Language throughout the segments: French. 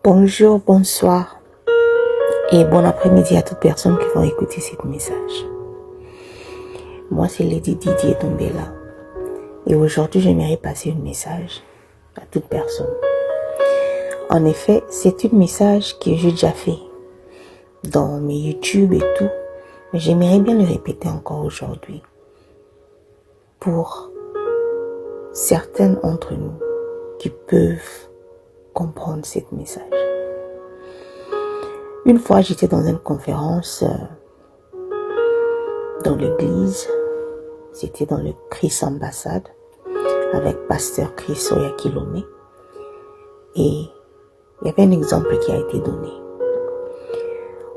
Bonjour, bonsoir et bon après-midi à toutes personnes qui vont écouter ce message. Moi, c'est Lady Didier Tombela et aujourd'hui, j'aimerais passer un message à toute personne. En effet, c'est un message que j'ai déjà fait dans mes YouTube et tout, mais j'aimerais bien le répéter encore aujourd'hui pour certaines d'entre nous qui peuvent comprendre ce message. Une fois, j'étais dans une conférence dans l'église. C'était dans le Christ Ambassade avec pasteur Chris Oyakilome. Et il y avait un exemple qui a été donné.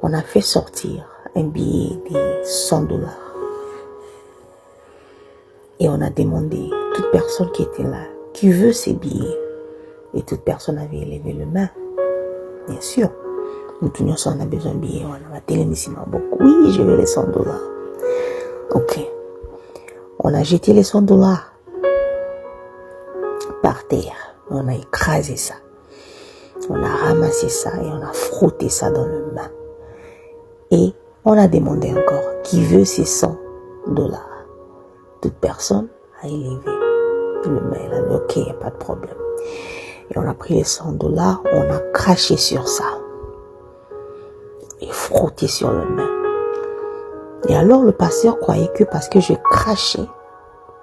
On a fait sortir un billet de $100. Et on a demandé à toute personne qui était là, qui veut ces billets. Et toute personne avait élevé le main. Bien sûr. Nous tous on a besoin de billets. On a télémissima beaucoup. Oui, je veux les $100. Ok. On a jeté les $100 par terre. On a écrasé ça. On a ramassé ça et on a frotté ça dans le main. Et on a demandé encore qui veut ces $100. Toute personne a élevé le main. Elle a dit ok, il n'y a pas de problème. Et on a pris les $100, on a craché sur ça. Et frotté sur le main. Et alors le pasteur croyait que parce que je crachais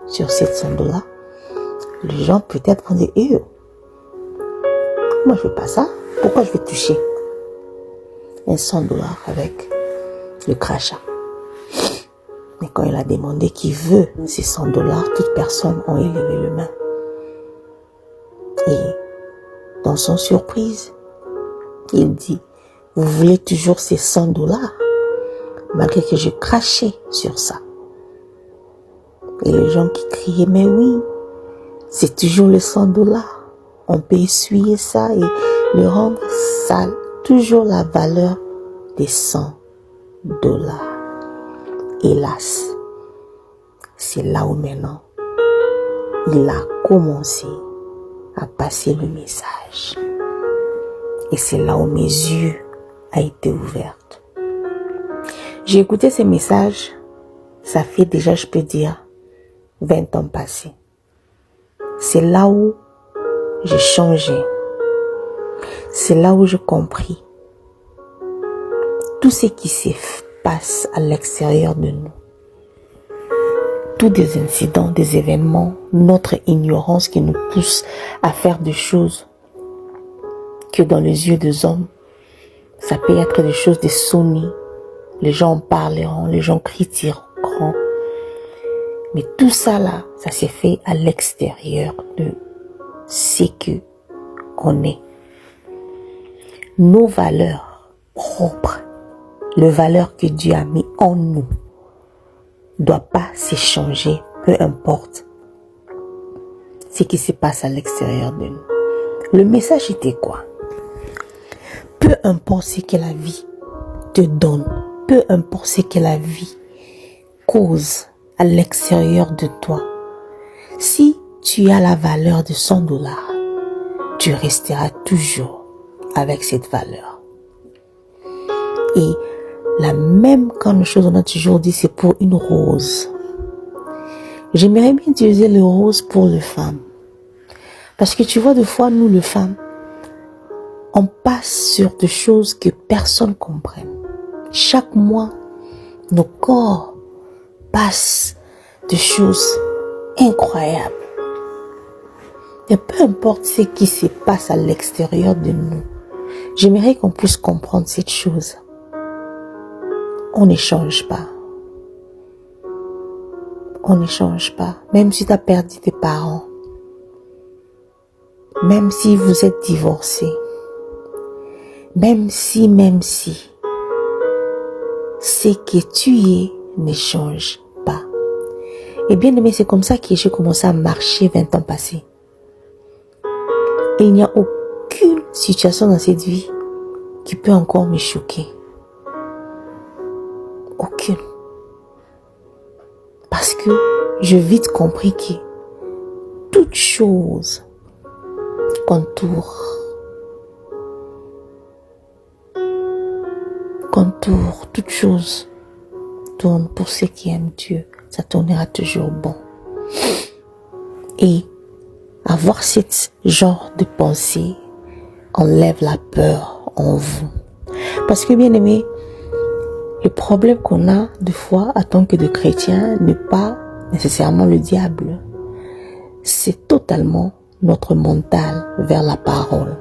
sur ces $100, les gens peut-être vont dire moi je veux pas ça. Pourquoi je vais toucher un $100 avec le crachat? Mais quand il a demandé qui veut ces $100, toutes personnes ont élevé le main. Et dans son surprise, il dit, vous voulez toujours ces $100 malgré que je crachais sur ça. Et les gens qui criaient, mais oui, c'est toujours les $100. On peut essuyer ça et le rendre sale. Toujours la valeur des $100. Hélas, c'est là où maintenant, il a commencé à passer le message. Et c'est là où mes yeux ont été ouverts. J'ai écouté ces messages, ça fait déjà, je peux dire, 20 ans passés. C'est là où j'ai changé. C'est là où j'ai compris tout ce qui se passe à l'extérieur de nous. Tous des incidents, des événements, notre ignorance qui nous pousse à faire des choses que dans les yeux des hommes, ça peut être des choses de sonnées. Les gens en parleront, les gens critiqueront. Mais tout ça là, ça s'est fait à l'extérieur de ce que on est. Nos valeurs propres, les valeurs que Dieu a mis en nous, ne doivent pas s'échanger, peu importe ce qui se passe à l'extérieur de nous. Le message était quoi? Peu importe ce que la vie te donne, peu importe ce que la vie cause à l'extérieur de toi, si tu as la valeur de $100, tu resteras toujours avec cette valeur. Et la même grande chose, on a toujours dit, c'est pour une rose. J'aimerais bien utiliser le rose pour les femmes. Parce que tu vois, des fois, nous, les femmes, on passe sur des choses que personne ne comprend. Chaque mois, nos corps passent des choses incroyables. Et peu importe ce qui se passe à l'extérieur de nous, j'aimerais qu'on puisse comprendre cette chose. On n'échange pas. On n'échange pas. Même si tu as perdu tes parents, même si vous êtes divorcés, même si, ce que tu es ne change pas. Et bien aimé, c'est comme ça que j'ai commencé à marcher 20 ans passés. Et il n'y a aucune situation dans cette vie qui peut encore me choquer. Aucune. Parce que j'ai vite compris que toute chose entoure tour, toute chose tourne pour ceux qui aiment Dieu. Ça tournera toujours bon. Et avoir ce genre de pensée enlève la peur en vous. Parce que, bien aimé, le problème qu'on a de foi en tant que de chrétien n'est pas nécessairement le diable. C'est totalement notre mental vers la parole.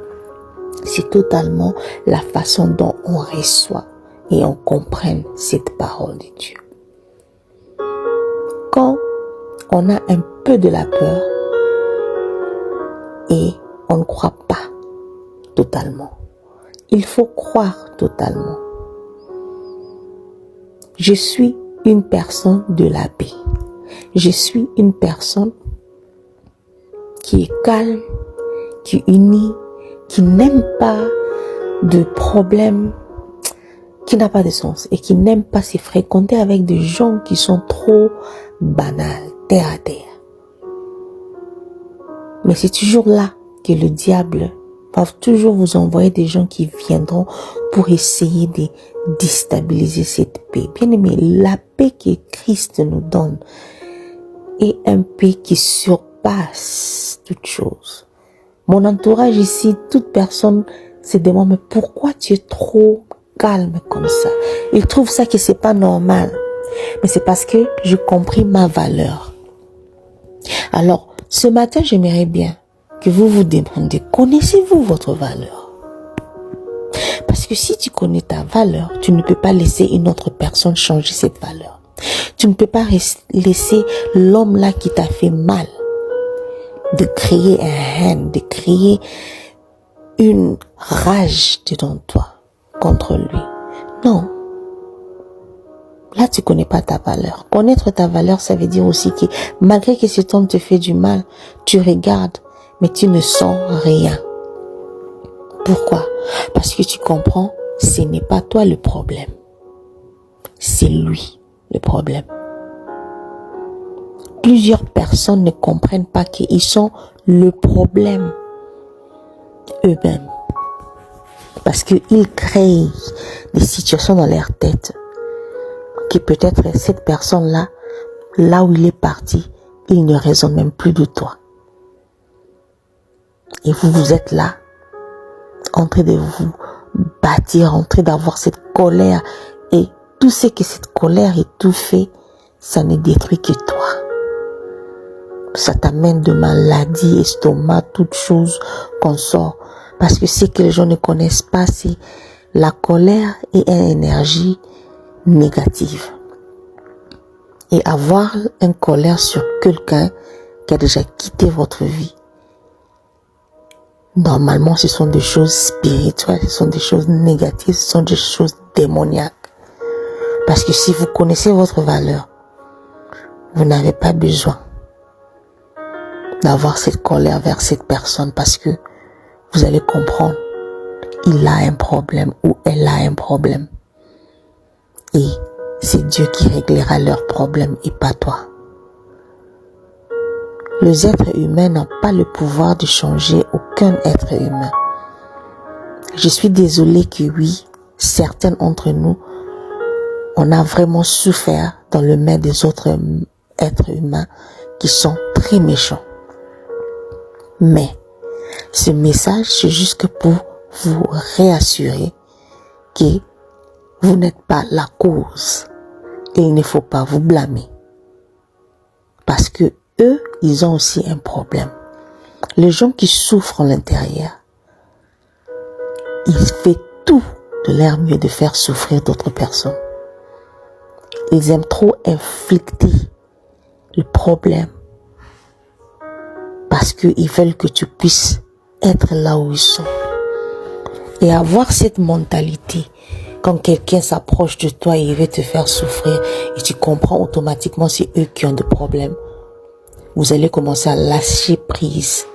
C'est totalement la façon dont on reçoit et on comprenne cette parole de Dieu. Quand on a un peu de la peur et on ne croit pas totalement, il faut croire totalement. Je suis une personne de la paix. Je suis une personne qui est calme, qui unit, qui n'aime pas de problèmes, qui n'a pas de sens et qui n'aime pas se fréquenter avec des gens qui sont trop banals, terre à terre. Mais c'est toujours là que le diable va toujours vous envoyer des gens qui viendront pour essayer de déstabiliser cette paix. Bien aimé, la paix que Christ nous donne est une paix qui surpasse toute chose. Mon entourage ici, toute personne se demande, mais pourquoi tu es trop calme comme ça? Ils trouvent ça que c'est pas normal. Mais c'est parce que j'ai compris ma valeur. Alors, ce matin, j'aimerais bien que vous vous demandiez, connaissez-vous votre valeur? Parce que si tu connais ta valeur, tu ne peux pas laisser une autre personne changer cette valeur. Tu ne peux pas laisser l'homme là qui t'a fait mal de créer un haine, de créer une rage dedans toi contre lui. Non. Là, tu connais pas ta valeur. Connaître ta valeur, ça veut dire aussi que malgré que cet homme te fait du mal, tu regardes, mais tu ne sens rien. Pourquoi? Parce que tu comprends, ce n'est pas toi le problème. C'est lui le problème. Plusieurs personnes ne comprennent pas qu'ils sont le problème eux-mêmes. Parce qu'ils créent des situations dans leur tête que peut-être cette personne-là, là où il est parti, il ne raisonne même plus de toi. Et vous êtes là, en train de vous bâtir, en train d'avoir cette colère. Et tout ce que cette colère et tout fait, ça ne détruit que toi. Ça t'amène de maladies, estomac, toutes choses qu'on sort. Parce que ce que les gens ne connaissent pas, c'est la colère et une énergie négative. Et avoir une colère sur quelqu'un qui a déjà quitté votre vie, normalement, ce sont des choses spirituelles, ce sont des choses négatives, ce sont des choses démoniaques. Parce que si vous connaissez votre valeur, vous n'avez pas besoin d'avoir cette colère vers cette personne parce que vous allez comprendre, il a un problème ou elle a un problème. Et c'est Dieu qui réglera leurs problèmes et pas toi. Les êtres humains n'ont pas le pouvoir de changer aucun être humain. Je suis désolée que oui, certains d'entre nous, on a vraiment souffert dans le main des autres êtres humains qui sont très méchants. Mais ce message, c'est juste que pour vous réassurer que vous n'êtes pas la cause. Et il ne faut pas vous blâmer. Parce que eux, ils ont aussi un problème. Les gens qui souffrent à l'intérieur, ils font tout de leur mieux de faire souffrir d'autres personnes. Ils aiment trop inflicter le problème parce qu'ils veulent que tu puisses être là où ils sont. Et avoir cette mentalité, quand quelqu'un s'approche de toi et il veut te faire souffrir et tu comprends automatiquement c'est eux qui ont des problèmes, vous allez commencer à lâcher prise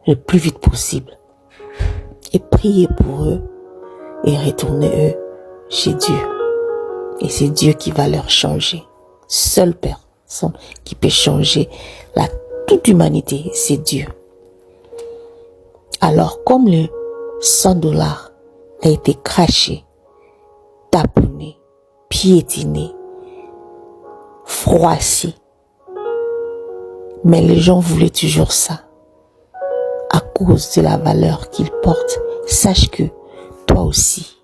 le plus vite possible et prier pour eux et retourner eux chez Dieu. Et c'est Dieu qui va leur changer. Seule personne qui peut changer toute l'humanité, c'est Dieu. Alors, comme le $100 a été craché taponné, piétiné, froissé. Mais les gens voulaient toujours ça. À cause de la valeur qu'ils portent, sache que toi aussi,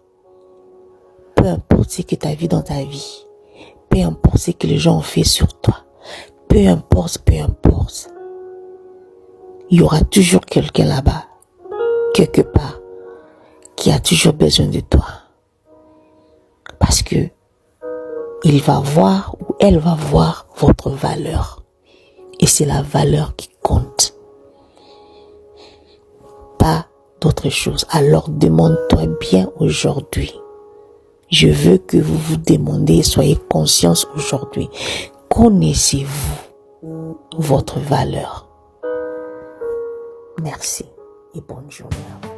peu importe ce que tu as vu dans ta vie, peu importe ce que les gens ont fait sur toi, peu importe, il y aura toujours quelqu'un là-bas, quelque part, qui a toujours besoin de toi. Parce que il va voir ou elle va voir votre valeur. Et c'est la valeur qui compte. Pas d'autre chose. Alors demande-toi bien aujourd'hui. Je veux que vous vous demandiez, soyez conscients aujourd'hui. Connaissez-vous votre valeur? Merci et bonne journée à vous.